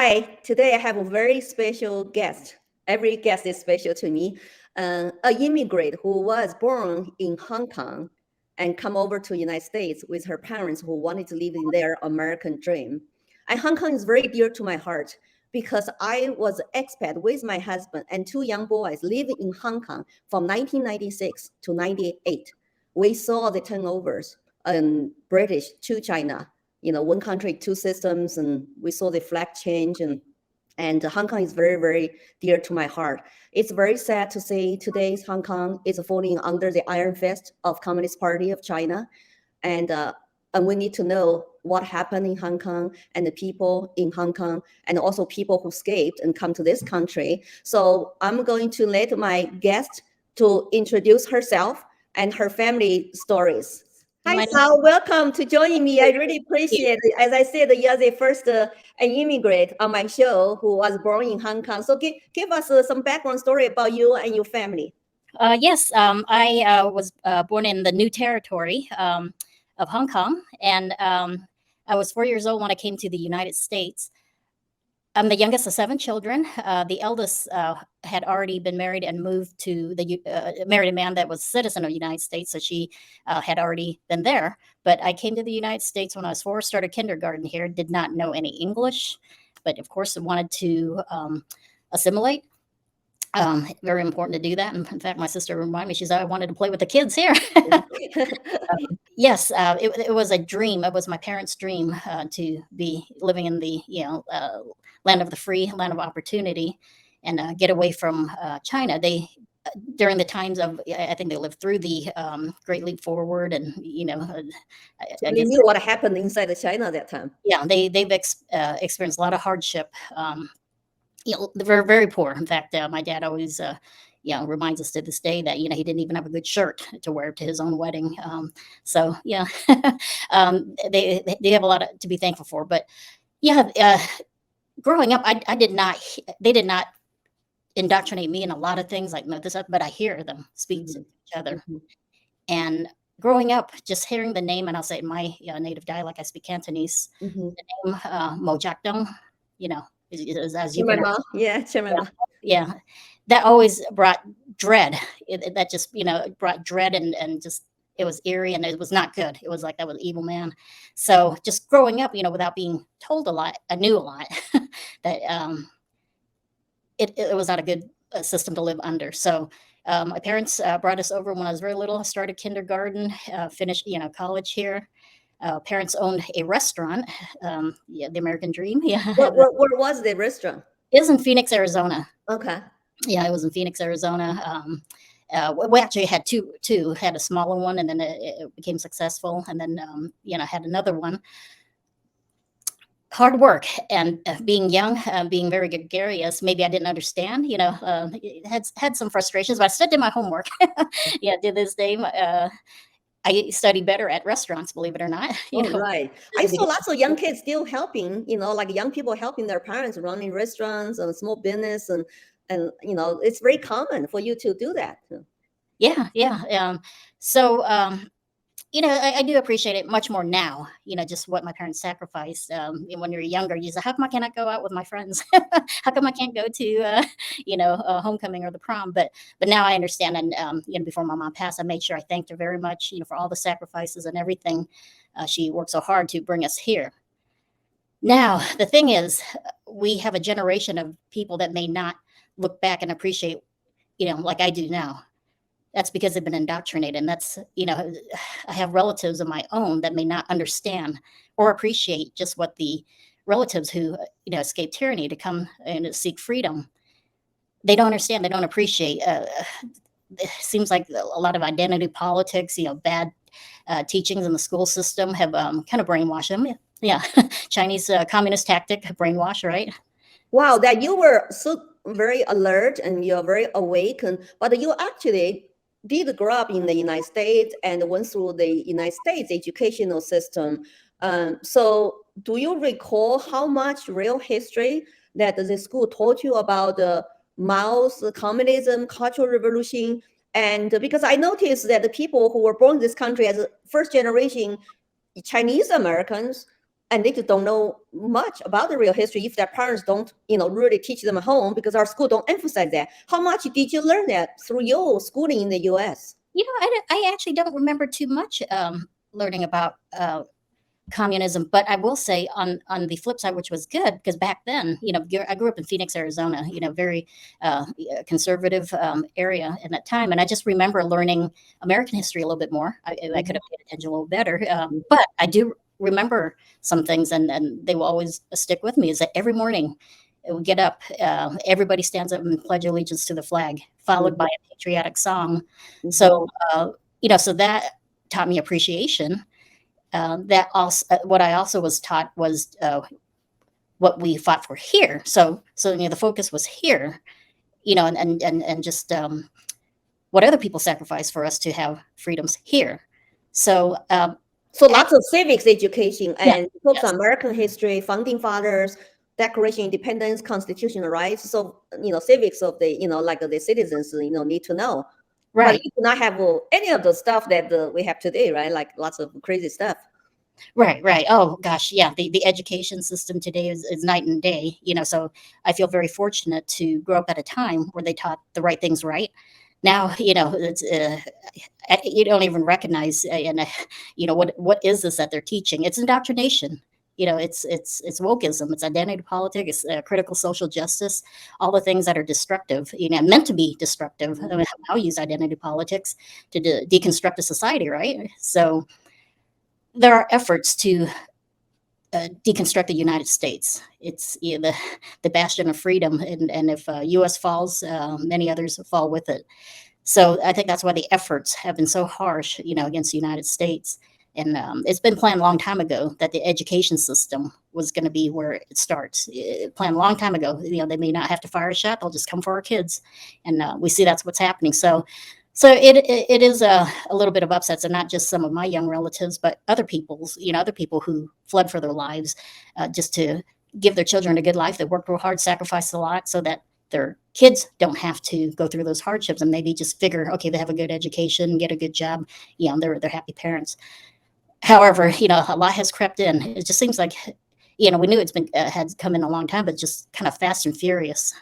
Hi, today I have a very special guest. Every guest is special to me. An immigrant who was born in Hong Kong and come over to United States with her parents who wanted to live in their American dream. And Hong Kong is very dear to my heart because I was an expat with my husband and two young boys living in Hong Kong from 1996 to 98. We saw the turnovers and British to China, one country, two systems, and we saw the flag change, and Hong Kong is very, very dear to my heart. It's very sad to say today's Hong Kong is falling under the iron fist of Communist Party of China, and we need to know what happened in Hong Kong and the people in Hong Kong and also people who escaped and come to this country. So I'm going to let my guest to introduce herself and her family stories. Hi, Sau. Welcome to joining me. I really appreciate it. As I said, you're the first an immigrant on my show who was born in Hong Kong. So give us some background story about you and your family. Yes, I was born in the New Territory of Hong Kong, and I was 4 years old when I came to the United States. I'm the youngest of 7 children. The eldest had already been married and moved to married a man that was a citizen of the United States, so she had already been there. But I came to the United States when I was 4, started kindergarten here, did not know any English, but of course I wanted to assimilate. Very important to do that. And in fact, my sister reminded me, she said, I wanted to play with the kids here. Yes, it was a dream. It was my parents' dream to be living in the, land of the free, land of opportunity, and get away from China. They, during the times of, I think they lived through the Great Leap Forward, and I guess knew what happened inside of China at that time. Yeah, they've experienced a lot of hardship. They're very poor. In fact, my dad always, reminds us to this day that, he didn't even have a good shirt to wear to his own wedding. So, yeah, they have a lot to be thankful for. But, growing up, they did not indoctrinate me in a lot of things like this, but I hear them speak to each other. Mm-hmm. And growing up, just hearing the name, and I'll say my native dialect, I speak Cantonese, the name Mo Jack Dong, as you know. Yeah, that always brought dread. That just brought dread, and just it was eerie, and it was not good. It was like that was an evil man. So just growing up, without being told a lot, I knew a lot that it was not a good system to live under. So my parents brought us over when I was very little. I started kindergarten, finished college here. Parents owned a restaurant, the American Dream. Yeah. Where was the restaurant? It was in Phoenix, Arizona. Okay. Yeah, it was in Phoenix, Arizona. We actually had two. Had a smaller one, and then it became successful, and then had another one. Hard work and being young, being very gregarious. Maybe I didn't understand. Had some frustrations, but I still did my homework. Yeah, to this day. I study better at restaurants, believe it or not. Right. I saw lots of young kids still helping, like young people helping their parents running restaurants and small business. And it's very common for you to do that. Yeah. So, I do appreciate it much more now, just what my parents sacrificed. When you're younger, you say, how come I cannot go out with my friends? How come I can't go to, homecoming or the prom? But now I understand. And, before my mom passed, I made sure I thanked her very much, for all the sacrifices and everything. She worked so hard to bring us here. Now, the thing is, we have a generation of people that may not look back and appreciate, like I do now. That's because they've been indoctrinated. And that's, I have relatives of my own that may not understand or appreciate just what the relatives who, escaped tyranny to come and seek freedom. They don't understand. They don't appreciate. It seems like a lot of identity politics, bad teachings in the school system have kind of brainwashed them. Yeah. Chinese communist tactic, brainwash, right? Wow, that you were so very alert and you're very awakened, but you actually did grow up in the United States and went through the United States educational system. So do you recall how much real history that the school taught you about Mao's communism, Cultural Revolution? And because I noticed that the people who were born in this country as first generation Chinese Americans and they just don't know much about the real history if their parents don't, really teach them at home, because our school don't emphasize that. How much did you learn that through your schooling in the U.S.? I actually don't remember too much learning about communism, but I will say on the flip side, which was good, because back then, I grew up in Phoenix, Arizona, very conservative area in that time, and I just remember learning American history a little bit more. I could have paid attention a little better, but I do remember some things, and they will always stick with me. Is that every morning we get up, everybody stands up and pledge allegiance to the flag, followed by a patriotic song. So so that taught me appreciation. That also, what I also was taught was what we fought for here. So the focus was here, and just what other people sacrificed for us to have freedoms here. So So lots of civics education Yeah, and focus yes. on American history, founding fathers, Declaration of Independence, constitutional rights. So, civics of the, like the citizens, need to know. But Right, you do not have any of the stuff that we have today, right? Like lots of crazy stuff. right. Oh gosh, yeah. The education system today is night and day. So I feel very fortunate to grow up at a time where they taught the right things right. Now, it's you don't even recognize, what is this that they're teaching? It's indoctrination. It's wokeism, it's identity politics, it's critical social justice, all the things that are destructive, meant to be destructive. I mean, how use identity politics to deconstruct a society, right? So there are efforts to deconstruct the United States. It's the bastion of freedom, and if U.S. falls, many others fall with it. So I think that's why the efforts have been so harsh, against the United States. And it's been planned a long time ago that the education system was going to be where it starts. Planned a long time ago. They may not have to fire a shot; they'll just come for our kids, and we see that's what's happening. So it is a little bit of upsets, and not just some of my young relatives, but other people's, other people who fled for their lives just to give their children a good life. They worked real hard, sacrificed a lot, so that their kids don't have to go through those hardships, and maybe just figure, okay, they have a good education, get a good job, they're happy parents. However, a lot has crept in. It just seems like, we knew it's been had come in a long time, but just kind of fast and furious.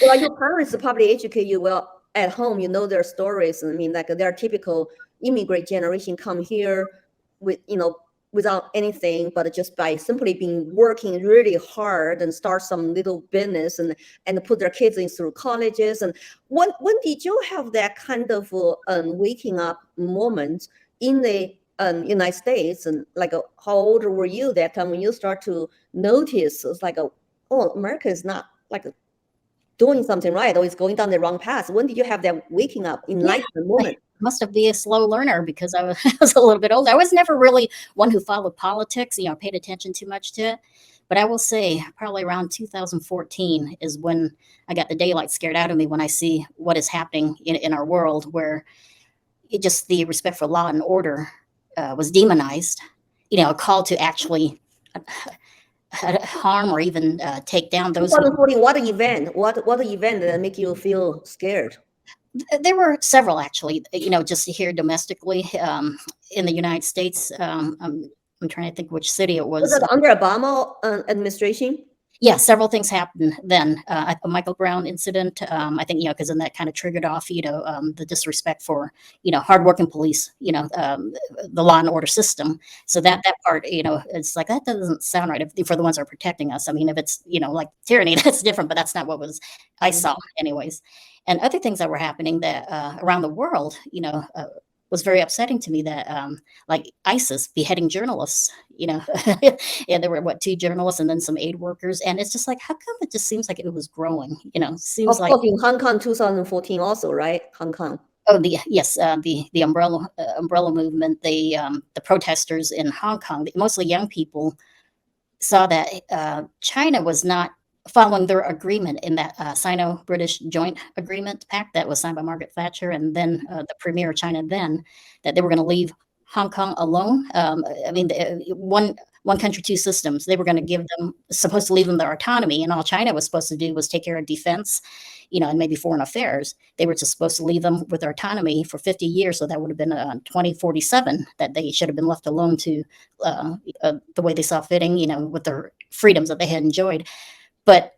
Well, your parents probably educate you well at home. You know their stories. I mean, like they're typical immigrant generation, come here with, without anything, but just by simply being working really hard and start some little business and put their kids in through colleges. And when did you have that kind of waking up moment in the United States? And like, how old were you that time when you start to notice it's like, oh, America is not like doing something right, or it's going down the wrong path? When did you have that waking up, enlightenment moment? Must have been a slow learner, because I was a little bit older. I was never really one who followed politics, paid attention too much to it. But I will say probably around 2014 is when I got the daylight scared out of me, when I see what is happening in our world, where the respect for law and order was demonized, a call to actually harm or even take down those. 2014, what event? What event that make you feel scared? There were several, actually. Just here domestically in the United States. I'm trying to think which city it Was was. it under Obama administration? Yeah, several things happened then. A Michael Brown incident, I think, because then that kind of triggered off, the disrespect for, hardworking police, the law and order system. So that part, it's like, that doesn't sound right for the ones that are protecting us. I mean, if it's, like tyranny, that's different, but that's not what I saw anyways. And other things that were happening that around the world, was very upsetting to me, that like ISIS beheading journalists, and there were 2 journalists and then some aid workers. And it's just like, how come it just seems like it was growing, seems Of like, course, in Hong Kong, 2014 also, right? Hong Kong. oh, the umbrella movement, the protesters in Hong Kong, mostly young people, saw that China was not following their agreement in that Sino-British Joint Agreement Pact that was signed by Margaret Thatcher and then the Premier of China then, that they were going to leave Hong Kong alone. I mean, one one country, two systems. They were going to give them, supposed to leave them their autonomy, and all China was supposed to do was take care of defense, and maybe foreign affairs. They were just supposed to leave them with their autonomy for 50 years. So that would have been 2047 that they should have been left alone to the way they saw fitting, with their freedoms that they had enjoyed. But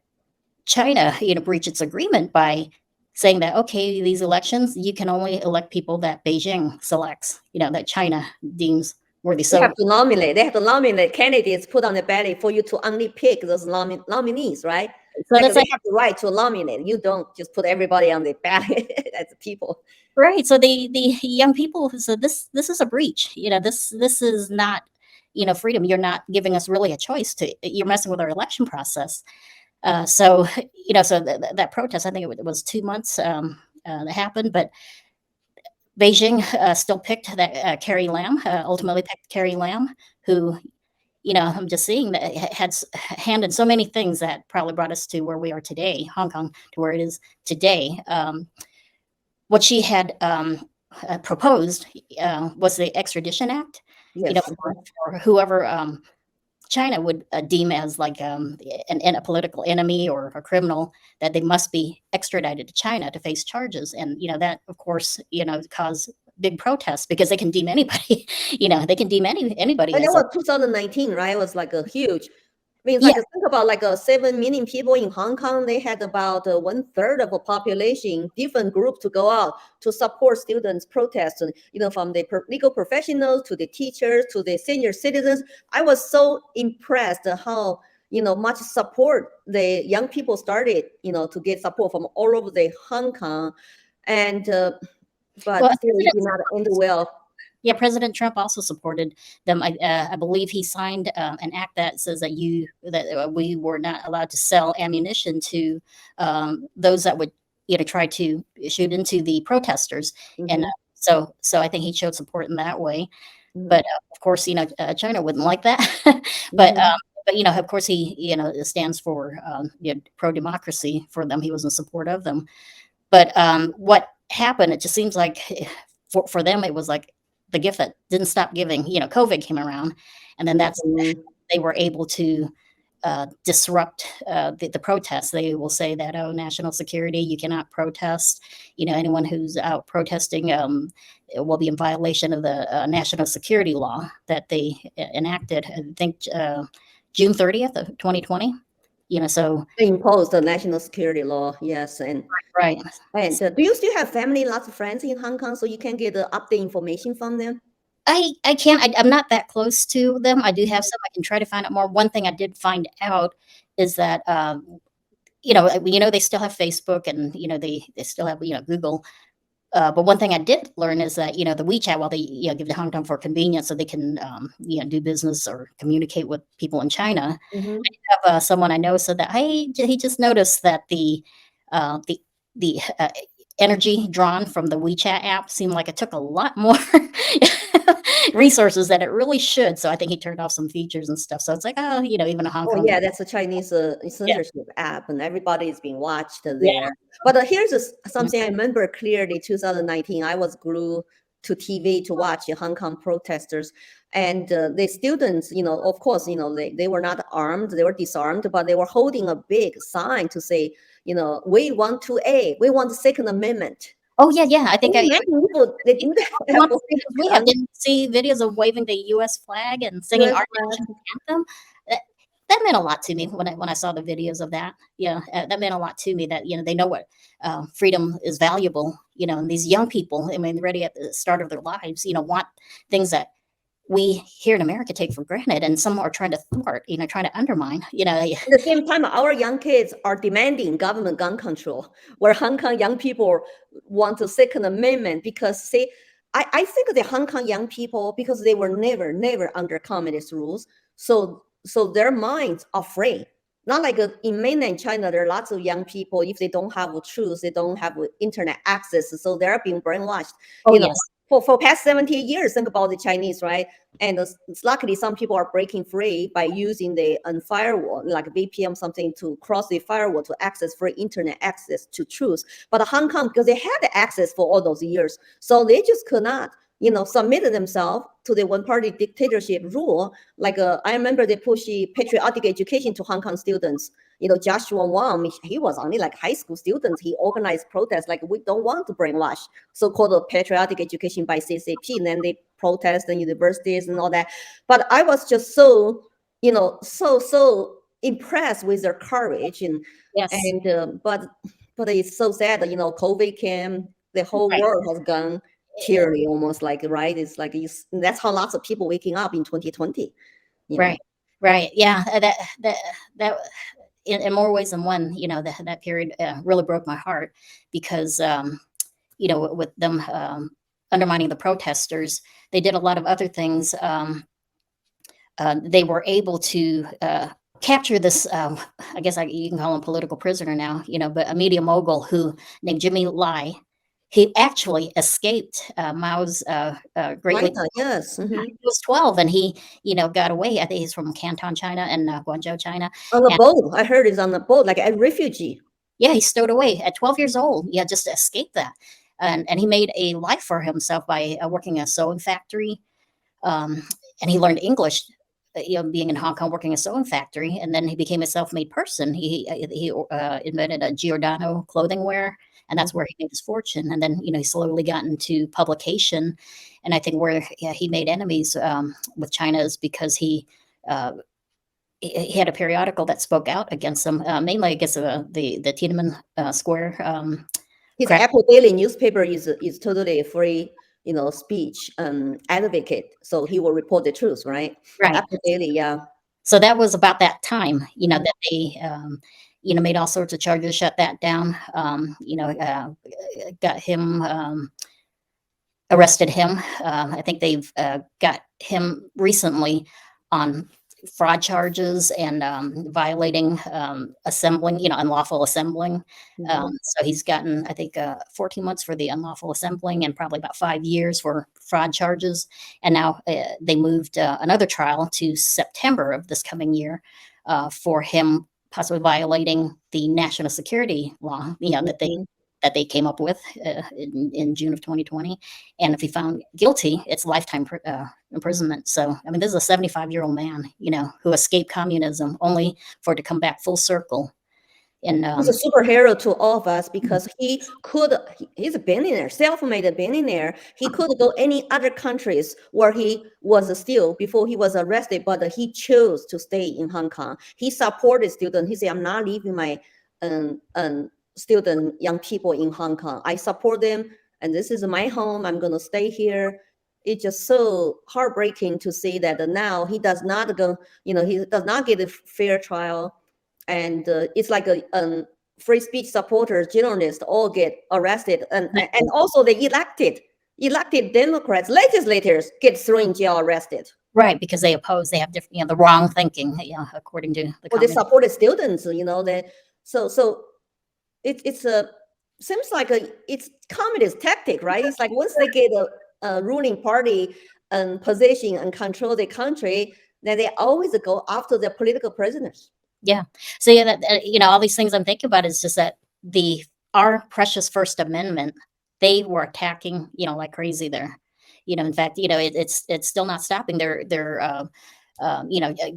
China, breached its agreement by saying that, okay, these elections, you can only elect people that Beijing selects, that China deems worthy. They So have to nominate. They have to nominate candidates put on the ballot for you to only pick those nominees, right? so Like that's they like have the right to nominate. You don't just put everybody on the ballot as people. right. So the young people said this is a breach. This is not freedom. You're not giving us really a choice. You're messing with our election process. So that protest, I think it was 2 months that happened, but Beijing still picked that Carrie Lam, ultimately picked Carrie Lam, who, I'm just seeing that had hand in so many things that probably brought us to where we are today, Hong Kong, to where it is today. What she had proposed was the Extradition Act, Yes. for whoever China would deem as like a political enemy or a criminal, that they must be extradited to China to face charges. And, that, of course, caused big protests because they can deem anybody, they can deem anybody. And As that was 2019, right? It was like a huge. I mean, it's Yeah. like think about like 7 million people in Hong Kong. They had about 1/3 of a population, different group to go out to support students' protests. And from the legal professionals to the teachers to the senior citizens. I was so impressed how much support the young people started to get support from all over the Hong Kong, and but Well, still it did not end well. yeah, President Trump also supported them. I believe he signed an act that says that we were not allowed to sell ammunition to those that would try to shoot into the protesters. And so I think he showed support in that way. But of course, China wouldn't like that. but of course, he stands for pro democracy for them. He was in support of them. But what happened? It just seems like for them, it was like the gift that didn't stop giving. COVID came around, and then they were able to disrupt the protests. They will say that, oh, national security, you cannot protest. Anyone who's out protesting will be in violation of the national security law that they enacted, I think, June 30th of 2020. So they imposed the national security law. Yes, and right. And do you still have family, lots of friends in Hong Kong, so you can get the update information from them? I can't. I'm not that close to them. I do have some. I can try to find out more. One thing I did find out is that they still have Facebook, and they still have Google. But one thing I did learn is that the WeChat, while they give to Hong Kong for convenience, so they can do business or communicate with people in China. Mm-hmm. I have someone I know said that he just noticed that the energy drawn from the WeChat app seemed like it took a lot more resources than it really should. So I think he turned off some features and stuff. So it's like, even a Hong Kong. Oh yeah, that's a Chinese censorship app, and everybody is being watched there. Yeah. But here's something I remember clearly. 2019, I was glued to TV to watch the Hong Kong protesters, and the students, of course, they were not armed, they were disarmed, but they were holding a big sign to say, we want we want the Second Amendment. Oh yeah. I think they do that. We have didn't see videos of waving the U.S. flag and singing our national anthem. That meant a lot to me when I saw the videos of that. Yeah, that meant a lot to me that they know what freedom is valuable. And these young people, I mean, ready at the start of their lives, want things that we here in America take for granted, and some are trying to thwart, trying to undermine. At the same time, our young kids are demanding government gun control, where Hong Kong young people want the Second Amendment because, see, I think the Hong Kong young people, because they were never under communist rules, so their minds are free. Not like in mainland China, there are lots of young people, if they don't have truth, they don't have internet access, so they're being brainwashed. Yes. For past 70 years, think about the Chinese, right? And luckily, some people are breaking free by using the firewall, like VPN, something to cross the firewall to access free internet access to truth. But Hong Kong, because they had the access for all those years, so they just could not, submitted themselves to the one-party dictatorship rule. Like I remember they pushed the patriotic education to Hong Kong students. Joshua Wong, he was only like high school student. He organized protests like, we don't want to brainwash, so-called patriotic education by CCP. And then they protest in universities and all that. But I was just so, so impressed with their courage. And Yes. but it's so sad that, COVID came, the whole Right. world has gone tyranny almost, like, right? It's like, that's how lots of people waking up in 2020. Right. Right. Yeah. That in more ways than one, that period really broke my heart because, with them undermining the protesters, they did a lot of other things. They were able to capture this, I guess you can call him political prisoner now, but a media mogul named Jimmy Lai. He actually escaped Mao's Great League. China, yes. He was 12 and he, got away. I think he's from Canton, China and Guangzhou, China. On the And boat. I heard it's on the boat, like a refugee. yeah, he stowed away at 12 years old. Yeah, just to escape that. And he made a life for himself by working in a sewing factory. And he learned English, being in Hong Kong, working in a sewing factory. And then he became a self-made person. He invented a Giordano clothing wear, and that's where he made his fortune. And then, he slowly got into publication. And I think where he made enemies with China is because he had a periodical that spoke out against them, mainly against the Tiananmen Square. His Apple Daily newspaper is totally free, speech advocate. So he will report the truth, right? Right. Apple Daily, yeah. So that was about that time, that they, made all sorts of charges, shut that down, got him, arrested him. I think they've got him recently on fraud charges and violating assembling, unlawful assembling. So he's gotten, I think, 14 months for the unlawful assembling and probably about 5 years for fraud charges. And now they moved another trial to September of this coming year for him possibly violating the national security law, that they came up with in June of 2020. And if he found guilty, it's lifetime imprisonment. So, I mean, this is a 75-year-old man, who escaped communism only for it to come back full circle. And he's a superhero to all of us because he's a billionaire, self-made billionaire. He could go any other countries where he was still before he was arrested, but he chose to stay in Hong Kong. He supported students. He said, I'm not leaving my student, young people in Hong Kong. I support them, and this is my home. I'm going to stay here. It's just so heartbreaking to see that now he does not go, he does not get a fair trial. And it's like a free speech supporters, journalists all get arrested. And also the elected Democrats, legislators get thrown in jail, arrested. Right, because they oppose, they have different, the wrong thinking, according to the they supported students, so it's a seems like it's communist tactic, right? It's like once they get a ruling party position and control the country, then they always go after their political prisoners. Yeah. So that all these things I'm thinking about is just that our precious First Amendment, they were attacking, like crazy there. In fact, it's still not stopping. They're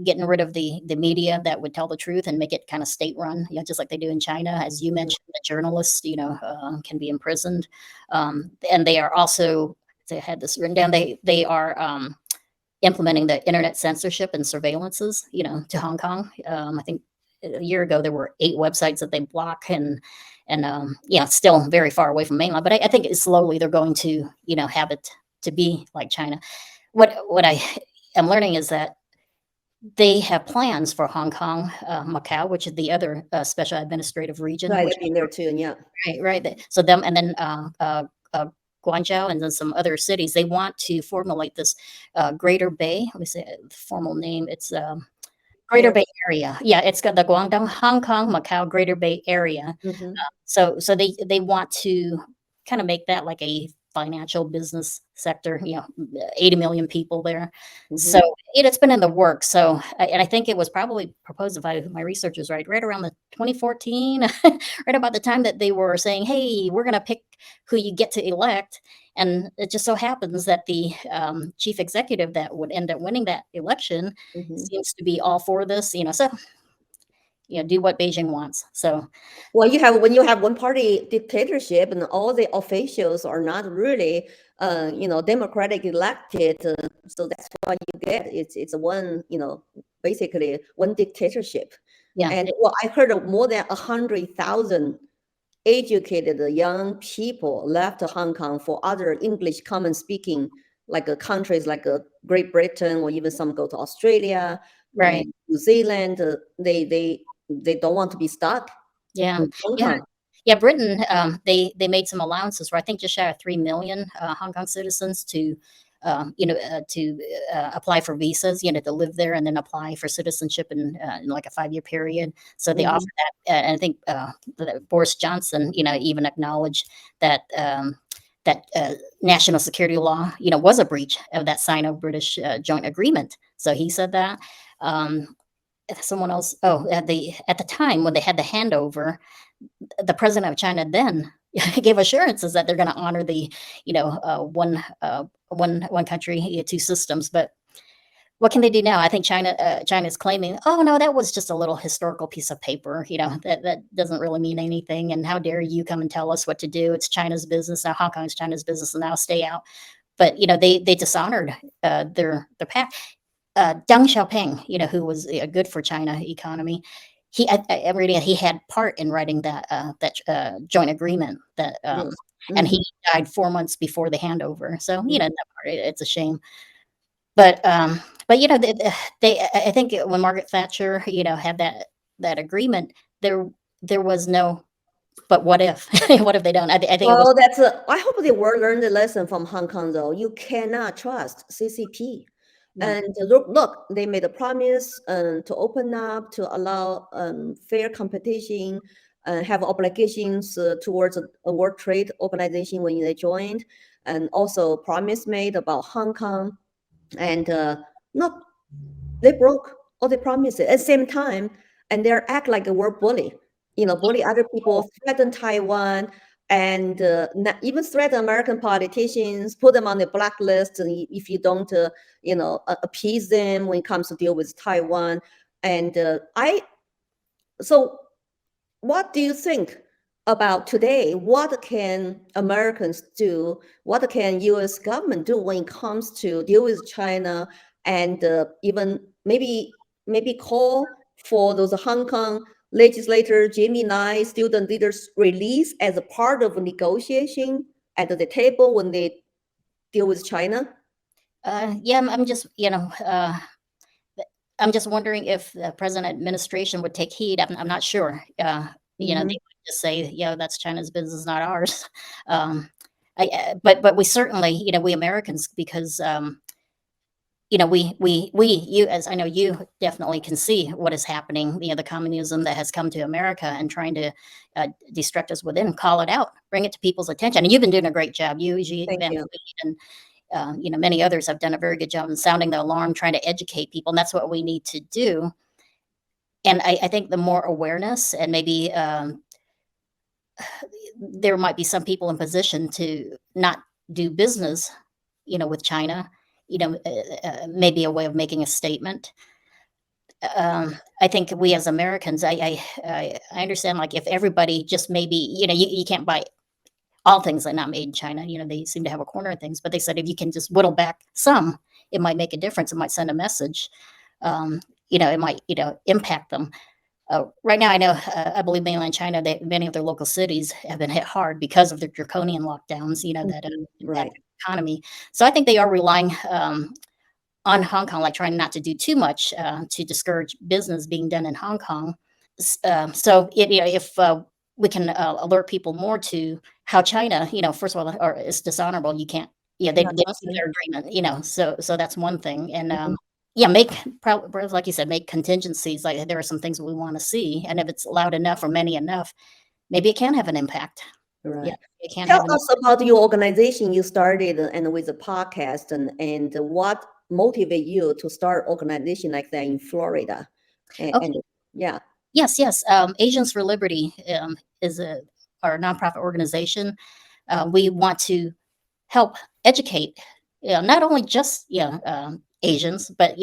getting rid of the media that would tell the truth and make it kind of state run, just like they do in China. As you mentioned, the journalists, can be imprisoned. And they are also, they had this written down, they are implementing the internet censorship and surveillances, to Hong Kong. I think a year ago there were 8 websites that they block, and still very far away from mainland. But I think slowly they're going to, have it to be like China. What I am learning is that they have plans for Hong Kong, Macau, which is the other special administrative region. Right, I've been there too, yeah. Right. So them, and then Guangzhou and then some other cities, they want to formulate this Greater Bay. Let me say the formal name. It's Greater Bay Area. Yeah, it's got the Guangdong, Hong Kong, Macau, Greater Bay Area. So they want to kind of make that like a financial business sector, 80 million people there. So it's been in the works. So, and I think it was probably proposed, if my research is right around the 2014, right about the time that they were saying, hey, we're going to pick who you get to elect. And it just so happens that the chief executive that would end up winning that election seems to be all for this, so do what Beijing wants. So Well, when you have one party dictatorship and all the officials are not really, democratic elected, so that's what you get. It's one, basically one dictatorship. yeah, And well, I heard of more than 100,000 educated young people left Hong Kong for other English common speaking like countries like Great Britain, or even some go to Australia right. and New Zealand. They don't want to be stuck Yeah, in Hong yeah. Kong. Yeah, Britain, they made some allowances for I think just shy of 3 million Hong Kong citizens to apply for visas, to live there and then apply for citizenship in like a 5-year period. So they offered that, and I think that Boris Johnson, even acknowledged that national security law, was a breach of that Sino-British joint agreement. So he said that. Someone else. Oh, at the time when they had the handover, the president of China then gave assurances that they're going to honor the, one country, two systems. But what can they do now? I think China is claiming, oh no, that was just a little historical piece of paper. That doesn't really mean anything. And how dare you come and tell us what to do? It's China's business now. Hong Kong is China's business, and now stay out. But they dishonored their pact. Deng Xiaoping, who was good for China economy, I'm reading he had part in writing that joint agreement and he died 4 months before the handover. So that part, it's a shame. But I think when Margaret Thatcher had that agreement, there was no. But what if? What if they don't? I think it was. Well, I hope they will learn the lesson from Hong Kong, though. You cannot trust CCP. No. And look, they made a promise to open up, to allow fair competition, have obligations towards a World Trade Organization when they joined, and also promise made about Hong Kong. And no, they broke all the promises at the same time, and they act like a world bully. Bully other people, threaten Taiwan, and even threaten American politicians, put them on the blacklist if you don't, appease them when it comes to deal with Taiwan. And so what do you think about today? What can Americans do? What can U.S. government do when it comes to deal with China, and even maybe call for those Hong Kong legislators, Jimmy Nye, student leaders release as a part of a negotiation at the table when they deal with China? Yeah, I'm just I'm just wondering if the present administration would take heed. I'm not sure. They might just say, "Yeah, that's China's business, not ours." But we certainly, we Americans, because you, as I know you definitely can see what is happening. The communism that has come to America and trying to destruct us within, call it out, bring it to people's attention. And you've been doing a great job. You, Thank Van you. Fleet, and many others have done a very good job in sounding the alarm, trying to educate people, and that's what we need to do. And I think the more awareness, and maybe there might be some people in position to not do business, with China, maybe a way of making a statement. I think we as Americans, I understand, like, if everybody just maybe, you can't buy all things are not made in China. They seem to have a corner of things, but they said if you can just whittle back some, it might make a difference. It might send a message. It might, impact them. Right now, I know, I believe mainland China, many of their local cities have been hit hard because of the draconian lockdowns, that Right. impact the economy. So I think they are relying on Hong Kong, like trying not to do too much to discourage business being done in Hong Kong. So if we can alert people more to how China, first of all, is dishonorable. You can't, they Not keep trusting. their agreement, so that's one thing. And Mhm. make probably, like you said, make contingencies. Like, there are some things we want to see, and if it's loud enough or many enough, maybe it can have an impact. Right. It can Tell have an. us about your organization you started and with the podcast, and what motivate you to start organization like that in Florida. Okay. And yeah. Yes. Asians for Liberty is our nonprofit organization. We want to help educate, not only just Asians, but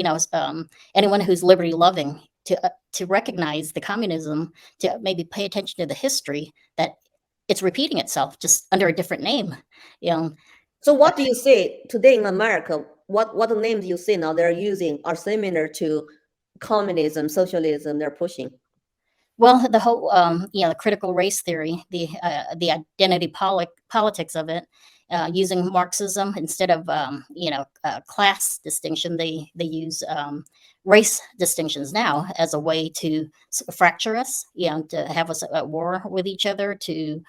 anyone who's liberty loving to recognize the communism, to maybe pay attention to the history that it's repeating itself just under a different name. You know, So what do you say today in America? What names you say now they're using are similar to communism, socialism they're pushing? well, the whole the critical race theory, the identity politics of it, using Marxism instead of class distinction, they use race distinctions now as a way to fracture us, to have us at war with each other, to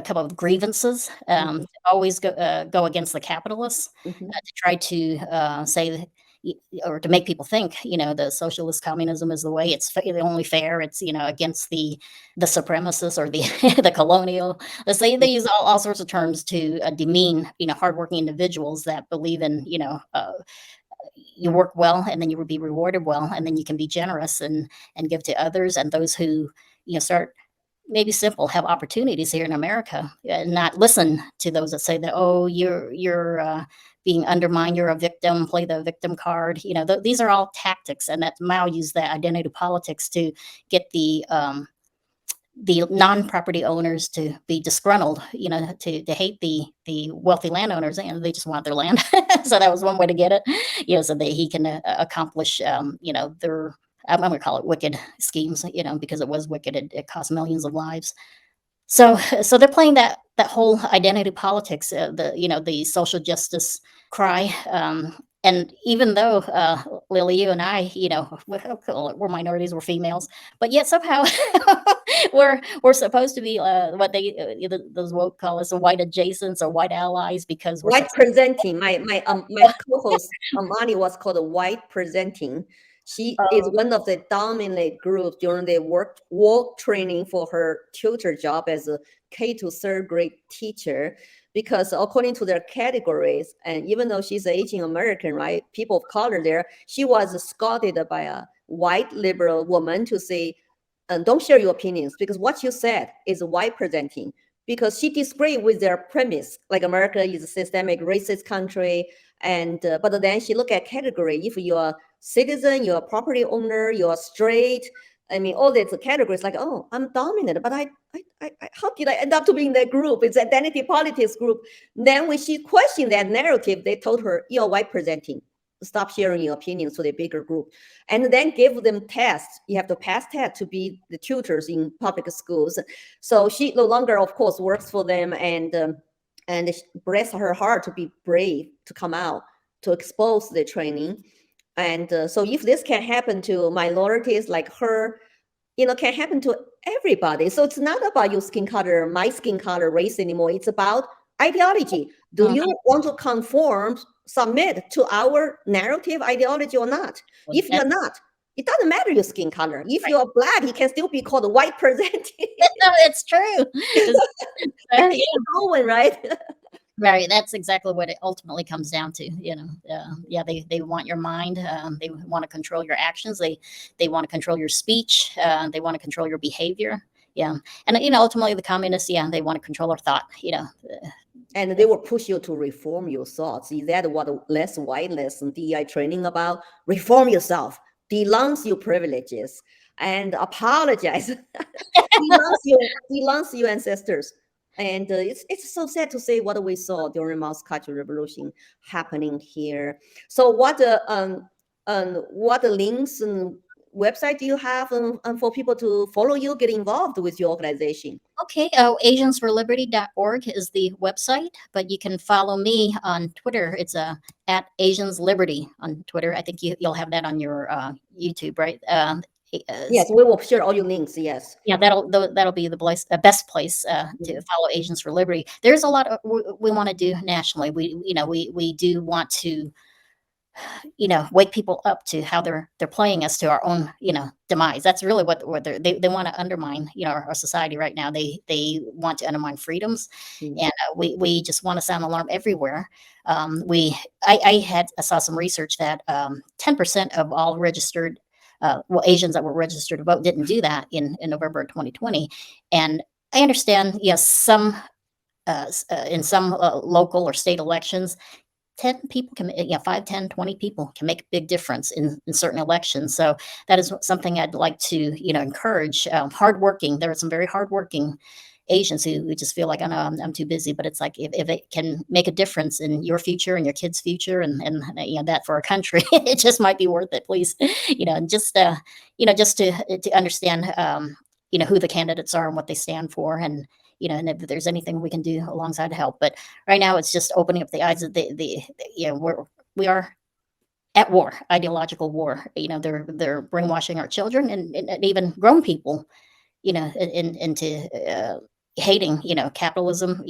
come up with grievances, Mhm, to always go against the capitalists, mhm. to try to say or to make people think, the socialist communism is the way. It's the only fair. It's against the supremacists or the the colonial. They use all sorts of terms to demean hardworking individuals that believe in you work well and then you will be rewarded well and then you can be generous and give to others, and those who start maybe simple have opportunities here in America, and not listen to those that say that, oh, you're being undermined, you're a victim, play the victim card. These are all tactics, and that Mao used that identity politics to get the non-property owners to be disgruntled, to hate the wealthy landowners, and they just want their land. So that was one way to get it, so that he can accomplish, their, I'm going to call it wicked schemes, because it was wicked. It cost millions of lives. So they're playing that whole identity politics, the social justice cry. And even though Lily, you and I, we're minorities, we're females, but yet somehow we're supposed to be what those woke call us white adjacents or white allies, because we're White supposed. presenting. My co-host Amani was called a white presenting. She is one of the dominant groups during the work training for her tutor job as a K to third grade teacher. Because according to their categories, and even though she's an Asian American, right, people of color there, she was scouted by a white liberal woman to say, don't share your opinions because what you said is white presenting, because she disagreed with their premise, like America is a systemic racist country. And but then she look at category. If you're a citizen, you're a property owner, you're straight. I mean, all these categories, like, oh, I'm dominant, but how did I end up to be in that group? It's identity politics group. Then when she questioned that narrative, they told her, you're white presenting. Stop sharing your opinions to the bigger group, and then give them tests. You have to pass tests to be the tutors in public schools. So she no longer, of course, works for them, and bless her heart to be brave to come out to expose the training. And so if this can happen to minorities like her, can happen to everybody. So it's not about your skin color, my skin color, race anymore. It's about ideology. Do you Mhm. want to conform, submit to our narrative ideology or not? If you're not, it doesn't matter your skin color. If Right. you're black, you can still be called a white presenting. No, it's true. I Yeah. keep going, right? Right, that's exactly what it ultimately comes down to. Yeah, they want your mind. They want to control your actions. They want to control your speech. They want to control your behavior. Yeah, and ultimately the communists, yeah, they want to control our thought. And they will push you to reform your thoughts. Is that what Les White lesson DEI training about? Reform yourself, denounce your privileges, and apologize. Denounce your ancestors. And it's so sad to say what we saw during Mao's Cultural Revolution happening here. So what links and website do you have for people to follow you, get involved with your organization? Okay, asiansforliberty.org is the website, but you can follow me on Twitter. It's at Asians Liberty on Twitter. I think you'll have that on your YouTube, right? Yes, we will share all your links. Yes. Yeah, that'll be the best place to follow Asians for Liberty. There's a lot of we want to do nationally. We do want to wake people up to how they're playing us to our own demise. That's really what they want to undermine our society right now. They want to undermine freedoms, Mm. and we just want to sound alarm everywhere. I saw some research that 10% of all registered Asians that were registered to vote didn't do that in November of 2020, and I understand, yes, some in some local or state elections, 10 people can, 5, 10, 20 people can make a big difference in certain elections. So that is something I'd like to, encourage. Hardworking. There are some very hardworking Asians who just feel like, I know I'm too busy, but it's like if it can make a difference in your future and your kids' future and that for our country, it just might be worth it, please. And just to understand, who the candidates are and what they stand for, and if there's anything we can do alongside to help. But right now, it's just opening up the eyes of we are at war, ideological war. They're brainwashing our children and even grown people, into hating, capitalism,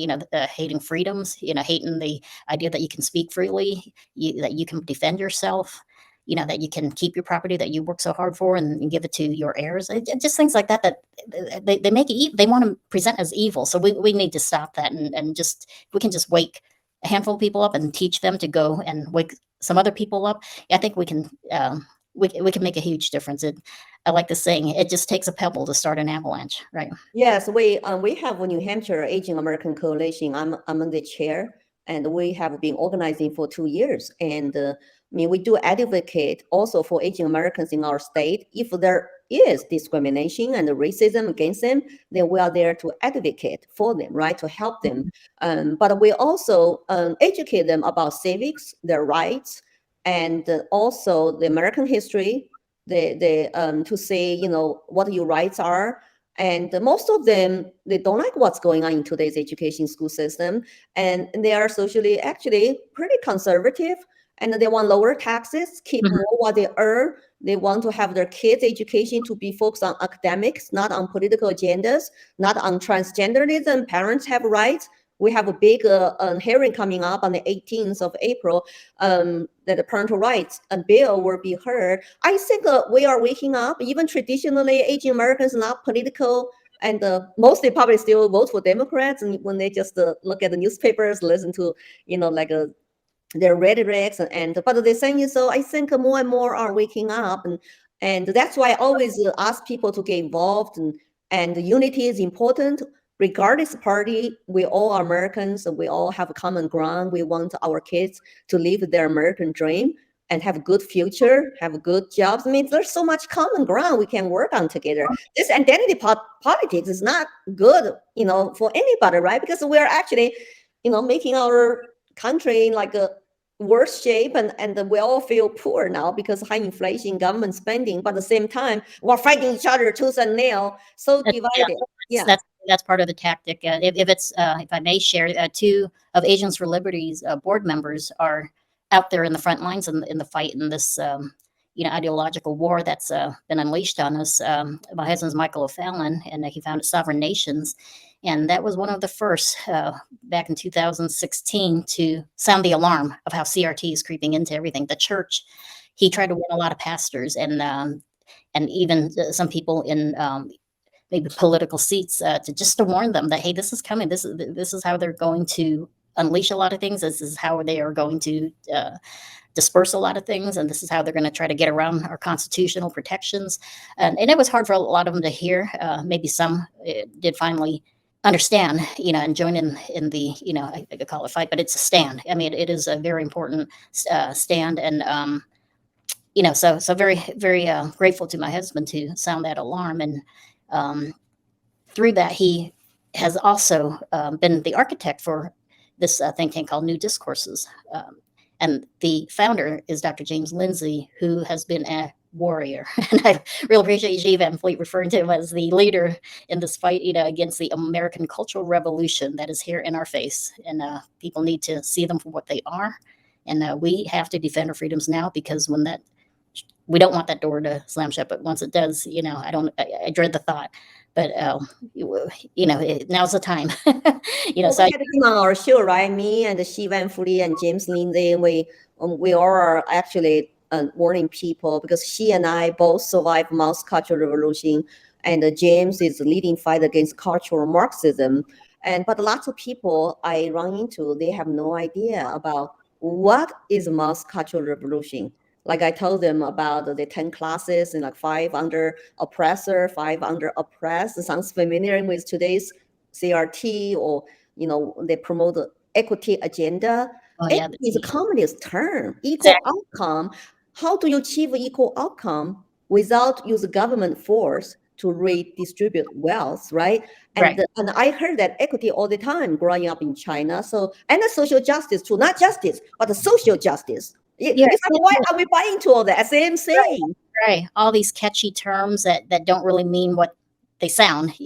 hating freedoms, hating the idea that you can speak freely, that you can defend yourself, that you can keep your property that you work so hard for and give it to your heirs. Just things like that they make it, they want to present as evil. So we need to stop that and just, we can just wake a handful of people up and teach them to go and wake some other people up. I think we can we can make a huge difference. I like the saying, it just takes a pebble to start an avalanche, right? Yes, we have a New Hampshire Asian American Coalition. I'm the chair, and we have been organizing for 2 years. And we do advocate also for Asian Americans in our state. If there is discrimination and racism against them, then we are there to advocate for them, right, to help them. But we also educate them about civics, their rights, and also the American history. To say what your rights are. And most of them, they don't like what's going on in today's education school system. And they are socially actually pretty conservative. And they want lower taxes, keep more what they earn. They want to have their kids' education to be focused on academics, not on political agendas, not on transgenderism. Parents have rights. We have a big hearing coming up on the 18th of April that the parental rights bill will be heard. I think we are waking up. Even traditionally, Asian Americans are not political, and mostly probably still vote for Democrats. And when they just look at the newspapers, listen to their rhetorics, but the thing is, so I think more and more are waking up, and that's why I always ask people to get involved, and unity is important. Regardless of party, we all are Americans, and we all have a common ground. We want our kids to live their American dream and have a good future, have good jobs. There's so much common ground we can work on together. This identity politics is not good, for anybody, right? Because we're actually, making our country like a worse shape, and we all feel poor now because high inflation, government spending, but at the same time we're fighting each other tooth and nail, so divided. That's part of the tactic. If I may share, two of Asians for Liberties board members are out there in the front lines in the fight in this ideological war that's been unleashed on us. My husband's Michael O'Fallon, and he founded Sovereign Nations, and that was one of the first back in 2016 to sound the alarm of how CRT is creeping into everything. The church, he tried to win a lot of pastors and even some people in maybe political seats to warn them that, hey, this is coming. This is how they're going to unleash a lot of things. This is how they are going to disperse a lot of things, and this is how they're going to try to get around our constitutional protections. And it was hard for a lot of them to hear. Maybe some did finally understand, and join in the, I could call it fight, but it's a stand. It is a very important stand, and so very, very grateful to my husband to sound that alarm. And through that, he has also been the architect for this think tank called New Discourses. And the founder is Dr. James Lindsay, who has been a warrior. And I really appreciate G. Van Fleet referring to him as the leader in this fight, against the American cultural revolution that is here in our face. And people need to see them for what they are. And we have to defend our freedoms now, because we don't want that door to slam shut, but once it does, I dread the thought. But now's the time. So we had him on our show, right? Me and Xi Van Fuli and James Lindsay, we all are actually warning people, because she and I both survived mass cultural revolution, and James is leading fight against cultural Marxism. But lots of people I run into, they have no idea about what is mass cultural revolution. Like I told them about the 10 classes, and like 5 under oppressor, 5 under oppressed. It sounds familiar with today's CRT or they promote the equity agenda. Oh yeah, Equity is a communist term, equal exactly. outcome. How do you achieve equal outcome without use government force to redistribute wealth, right? Right. And I heard that equity all the time growing up in China. So, and the social justice too, not justice, but the social justice. Yeah, It's like, why are we buying to all that? Same right, thing. right. All these catchy terms that don't really mean what they sound, So let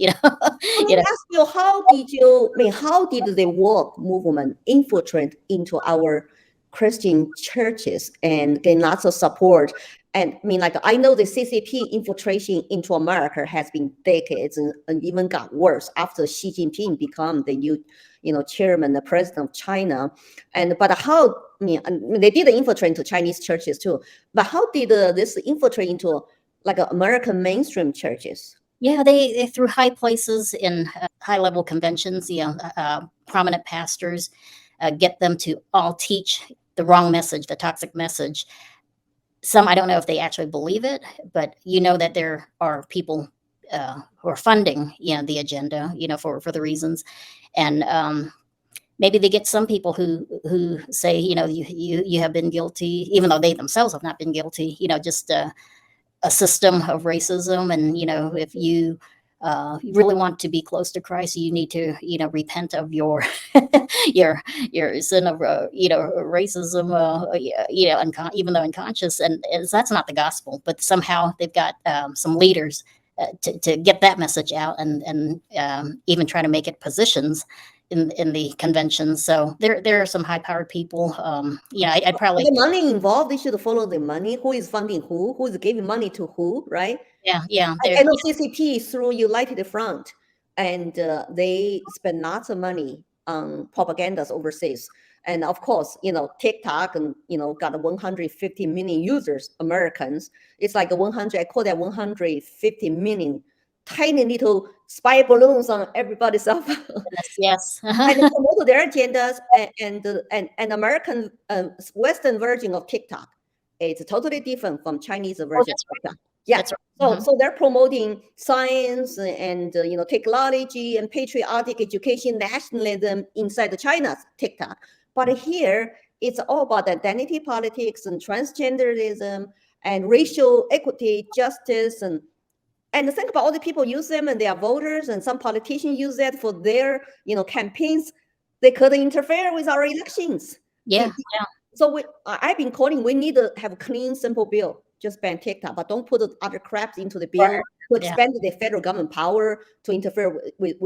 you me know. ask you, how did the woke movement infiltrate into our Christian churches and gain lots of support? And I mean, like, I know the CCP infiltration into America has been decades and even got worse after Xi Jinping become the new, chairman, the president of China. But how, and they did infiltrate into Chinese churches too. But how did this infiltrate into like American mainstream churches? Yeah, they through high places in high level conventions, prominent pastors, get them to all teach the wrong message, the toxic message. Some, I don't know if they actually believe it, but that there are people who are funding, the agenda, for the reasons, and maybe they get some people who say, you have been guilty, even though they themselves have not been guilty, just a system of racism, and if you really want to be close to Christ, you need to repent of your your sin of racism, even though unconscious, and that's not the gospel. But somehow they've got some leaders to get that message out, and even try to make it positions in the conventions. So there are some high powered people. I'd probably The money involved, they should follow the money. Who is funding who is giving money to who, right? yeah I there know CCP through United Front, and they spend lots of money on propagandas overseas. And of course, TikTok and got 150 million users, Americans. It's like a 100. I call that 150 million tiny little spy balloons on everybody's cell phone. yes And they promote their agendas, and American Western version of TikTok. It's totally different from Chinese Oh, version that's of right. TikTok. Yeah. That's right. So they're promoting science and technology and patriotic education, nationalism inside the China's TikTok. But here it's all about identity politics and transgenderism and racial equity, justice, and think about all the people use them and they are voters, and some politicians use that for their campaigns. They could interfere with our elections. Yeah, So I've been calling, we need to have a clean, simple bill. Just ban TikTok, but don't put the other craps into the right. bill to Yeah, expand the federal government power to interfere with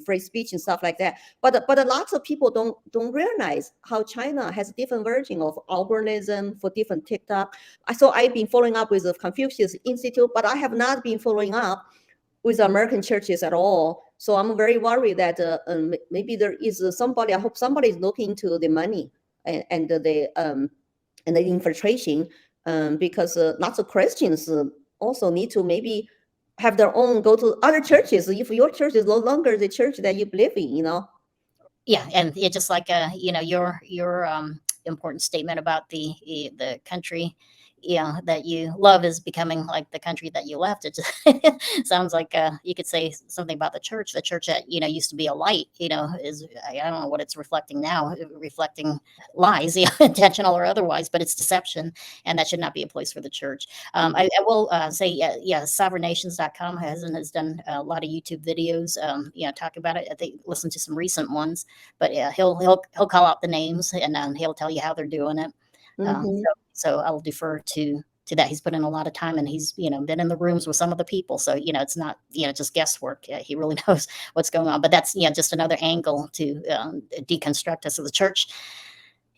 free speech and stuff like that. But lots of people don't realize how China has different version of algorithm for different TikTok. So I've been following up with the Confucius Institute, but I have not been following up with American churches at all. So I'm very worried that maybe there is somebody. I hope somebody is looking into the money and the infiltration, because lots of Christians also need to maybe have their own, go to other churches if your church is no longer the church that you believe in. yeah, and just like your important statement about the country, that you love is becoming like the country that you left. It just sounds like you could say something about the church. The church that used to be a light, is, I don't know what it's reflecting now, reflecting lies, intentional or otherwise, but it's deception, and that should not be a place for the church. I will say, sovereignations.com has done a lot of YouTube videos, talk about it. I think listen to some recent ones, but yeah, he'll call out the names, and he'll tell you how they're doing it. Mhm. So I'll defer to that. He's put in a lot of time, and he's been in the rooms with some of the people. So it's not just guesswork. He really knows what's going on. But that's just another angle to deconstruct us. So the church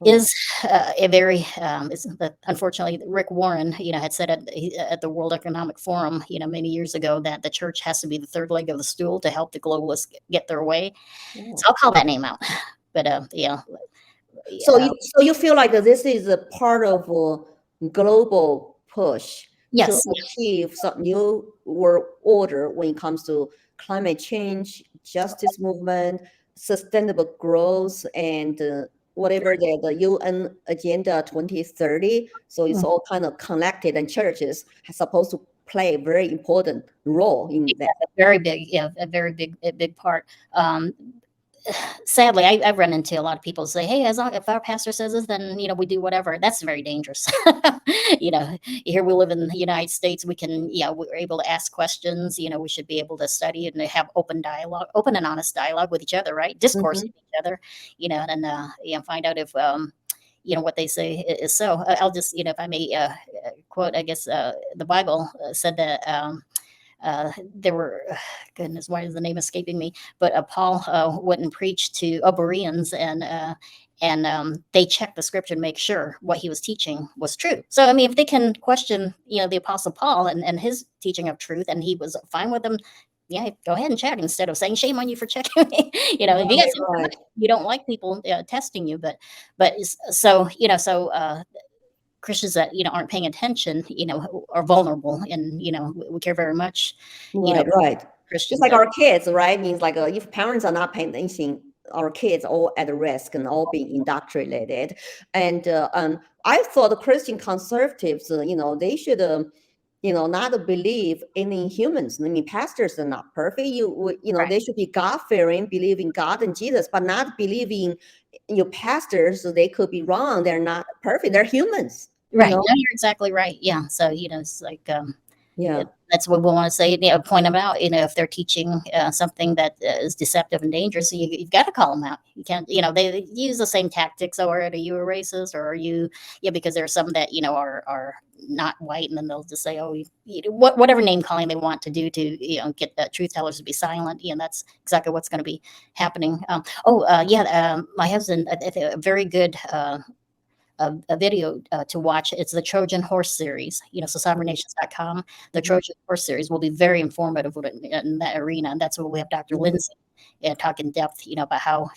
is a very unfortunately, Rick Warren had said at the World Economic Forum many years ago that the church has to be the third leg of the stool to help the globalists get their way. Yeah. So I'll call that name out. But So you feel like this is a part of a global push to yes, achieve some new world order when it comes to climate change, justice movement, sustainable growth, and whatever the UN Agenda 2030. So it's mm, all kind of connected, and churches are supposed to play a very important role in that. a very big, a very big part. sadly, I've run into a lot of people say, "Hey, as long if our pastor says this, then we do whatever." That's very dangerous. Here we live in the United States. We can, we're able to ask questions. We should be able to study and have open dialogue, open and honest dialogue with each other, right? Discourse Mhm. with each other, and find out if what they say is so. I'll just, if I may quote, I guess the Bible said that. There were, goodness, why is the name escaping me? But Paul went and preached to Bereans, and they checked the scripture to make sure what he was teaching was true. So, I mean, if they can question, the Apostle Paul and his teaching of truth, and he was fine with them, yeah, go ahead and check instead of saying shame on you for checking me. If you Right, guys right. you don't like people testing you, but so Christians that aren't paying attention, are vulnerable, and we care very much, you know, Right, right. Just Christians like that our kids, right? Means like if parents are not paying attention, our kids all at risk and all being indoctrinated. And I thought the Christian conservatives, they should, not believe any humans. I mean, pastors are not perfect. right, They should be God fearing, believe in God and Jesus, but not believing your pastors. So they could be wrong. They're not perfect. They're humans. You right. know. No, you're exactly right. Yeah. So it's like Yeah. that's what we want to say. Point them out. If they're teaching something that is deceptive and dangerous, you've got to call them out. You can't. They use the same tactics. Or are you a racist? Or are you? Yeah, because there are some that are not white, and then they'll just say, oh, whatever name calling they want to do to get truth tellers to be silent. That's exactly what's going to be happening. My husband, a very good. A video to watch. It's the Trojan Horse series, so sovereignations.com. The Mhm. Trojan Horse series will be very informative in that arena. And that's where we have Dr. Mhm. Lindsay talk in depth, about how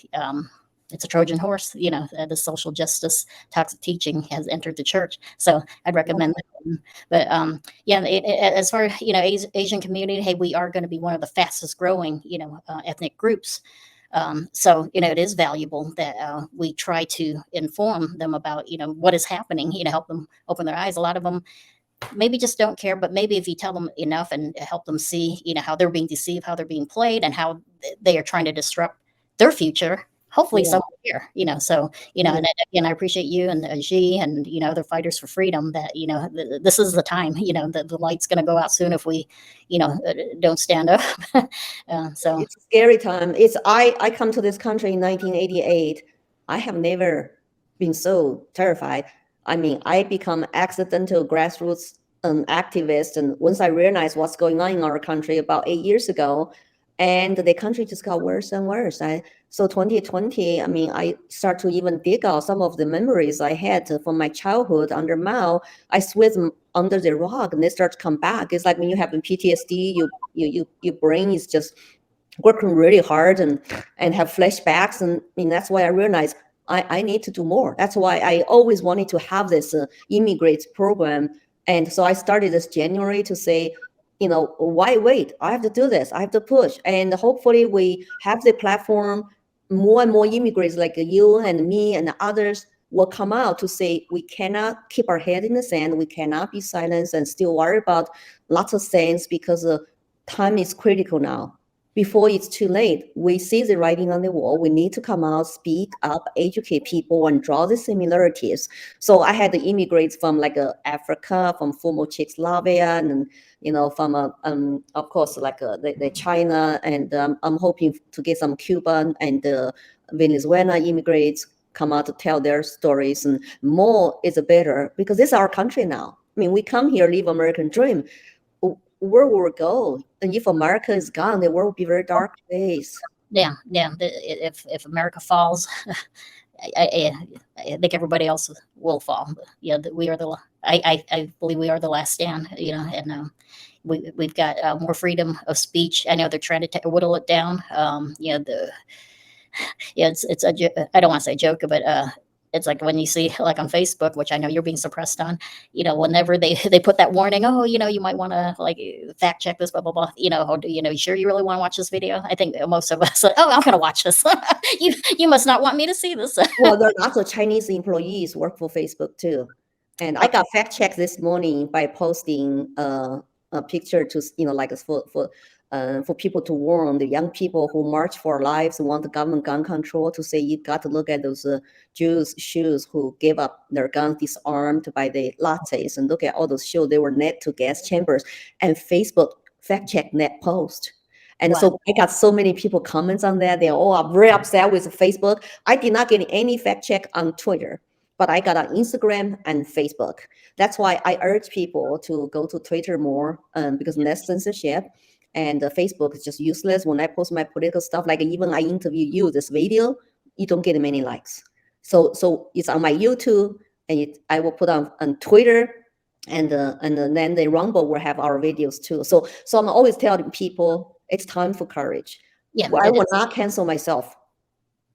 it's a Trojan horse, the social justice toxic teaching has entered the church. So I'd recommend that one. But as far as, Asian community, hey, we are going to be one of the fastest growing, ethnic groups. So it is valuable that we try to inform them about what is happening, help them open their eyes. A lot of them maybe just don't care, but maybe if you tell them enough and help them see how they're being deceived, how they're being played, and how they are trying to disrupt their future, hopefully Yeah. someone here. So Yeah. and again, I appreciate you and Xi and other fighters for freedom, that this is the time. The light's going to go out soon if we don't stand up. So It's a scary time. I come to this country in 1988. I have never been so terrified. I mean, I become accidental grassroots activist, and once I realized what's going on in our country about 8 years ago, and the country just got worse and worse. So 2020. I mean, I start to even dig out some of the memories I had from my childhood under Mao. I sweep them under the rug, and they start to come back. It's like when you have PTSD, your brain is just working really hard and have flashbacks. And I mean, that's why I realized I need to do more. That's why I always wanted to have this immigrants program. And so I started this January to say, why wait? I have to do this. I have to push. And hopefully we have the platform, more and more immigrants like you and me and others will come out to say we cannot keep our head in the sand. We cannot be silenced and still worry about lots of things, because time is critical now. Before it's too late, we see the writing on the wall. We need to come out, speak up, educate people, and draw the similarities. So I had the immigrants from like Africa, from former Czechoslovakia, and from of course like the China, and I'm hoping to get some Cuban and Venezuela immigrants come out to tell their stories, and more is better, because this is our country now. I mean, we come here, live American dream. Where will we go? And if America is gone, the world will be a very dark place. yeah. If America falls, I, I think everybody else will fall. Yeah, we are I believe we are the last stand. And we've got more freedom of speech. I know they're trying to whittle it down. It's I don't want to say joke, but it's like when you see like on Facebook, which I know you're being suppressed on, whenever they put that warning, oh, you might want to like fact check this, blah blah blah, or you sure you really want to watch this video? I think most of us, oh, I'm gonna watch this. You must not want me to see this. Well, there are lots of Chinese employees work for Facebook too. And I got fact checked this morning by posting a picture to, like for for people to warn the young people who march for our lives, who want the government gun control, to say you got to look at those Jews' shoes who gave up their guns disarmed by the lattes, and look at all those shows they were net to gas chambers. And Facebook fact check that post. And Wow. so I got so many people comments on that. They all are very upset with Facebook. I did not get any fact check on Twitter, but I got on Instagram and Facebook. That's why I urge people to go to Twitter more, because less censorship. And Facebook is just useless. When I post my political stuff, like even I interview you, this video, you don't get many likes. So it's on my YouTube, and I will put on Twitter, and then the Rumble will have our videos too. So I'm always telling people it's time for courage. Yeah, I it will is. not cancel myself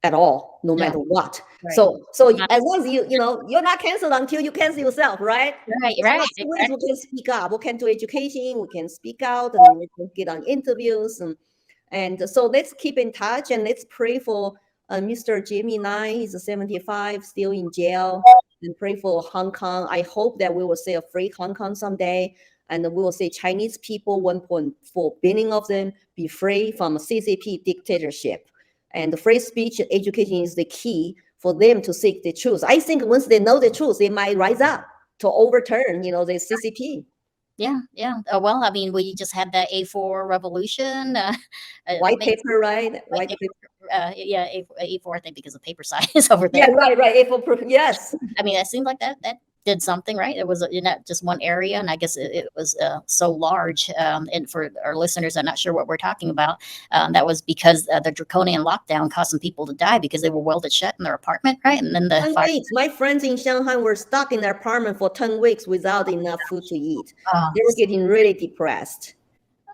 at all, no Yeah. matter what. Right. So as long as you're not canceled until you cancel yourself, right? Right, There's right. lots of ways Exactly. we can speak up. We can do education, we can speak out, and we can get on interviews, and so let's keep in touch, and let's pray for Mr. Jimmy Nye. He's 75, still in jail, and pray for Hong Kong. I hope that we will see a free Hong Kong someday, and we will see Chinese people, 1.4 billion of them, be free from a CCP dictatorship. And the free speech and education is the key for them to seek the truth. I think once they know the truth, they might rise up to overturn, the CCP. Yeah, yeah. Well, I mean, we just had the A4 revolution. White paper, right? White White paper. paper. Yeah, A4, I think, because of paper size over Yeah, there. right. April proof. Yes. I mean, it seemed like that did something, right? It was not just one area, and I guess it was so large. And for our listeners, I'm not sure what we're talking about. That was because the draconian lockdown caused some people to die because they were welded shut in their apartment, right? And then the 10 fire. weeks. My friends in Shanghai were stuck in their apartment for 10 weeks without enough food to eat. They were getting really depressed.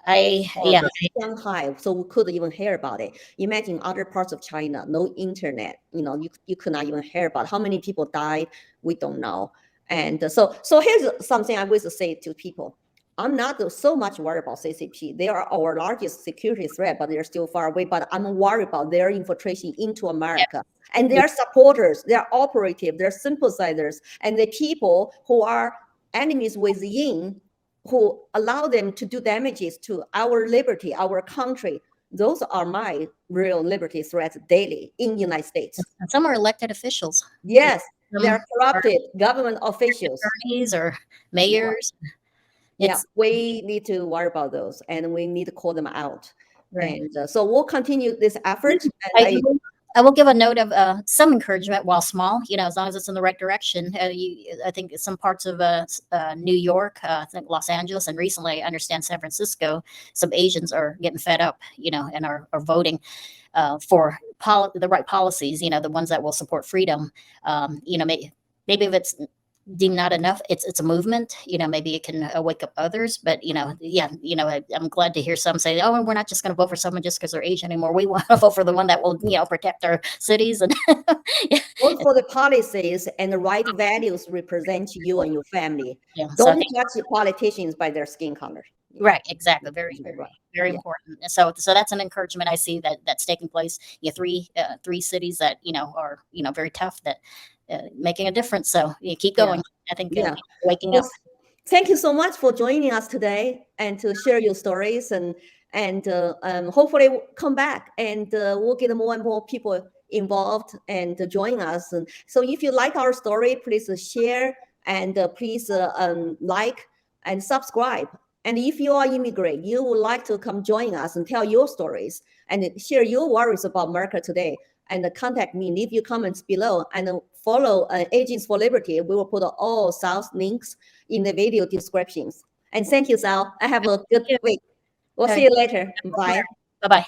Yeah. Shanghai, so we couldn't even hear about it. Imagine other parts of China, no internet. You could not even hear about how many people died. We don't know. And so here's something I always say to people. I'm not so much worried about CCP. They are our largest security threat, but they're still far away. But I'm worried about their infiltration into America. And their supporters, their operative, their sympathizers, and the people who are enemies within, who allow them to do damages to our liberty, our country. Those are my real liberty threats daily in the United States. And some are elected officials. Yes, they're corrupted government officials. Attorneys or mayors. Yeah, we need to worry about those, and we need to call them out. Right. And so we'll continue this effort. I will give a note of some encouragement, while small, as long as it's in the right direction. I think some parts of New York, I think Los Angeles, and recently I understand San Francisco, some Asians are getting fed up, and are voting for the right policies, the ones that will support freedom. Maybe if it's deemed not enough, it's a movement, maybe it can wake up others. But I'm glad to hear some say, oh, we're not just going to vote for someone just because they're Asian anymore. We want to vote for the one that will protect our cities. And vote for the policies and the right values represent you and your family. Yeah, don't judge the politicians by their skin color. Right, exactly. Very important. So that's an encouragement I see that's taking place. Three cities that are very tough, that making a difference. So you keep going. I think waking up. Thank you so much for joining us today and to share your stories, and hopefully come back, and we'll get more and more people involved and join us. And so if you like our story, please share, and please like and subscribe. And if you are immigrant, you would like to come join us and tell your stories and share your worries about America today, and contact me, leave your comments below, and follow Agents for Liberty. We will put all Sau's links in the video descriptions. And thank you, Sau. I have a good week. We'll see you later. Bye. Bye-bye.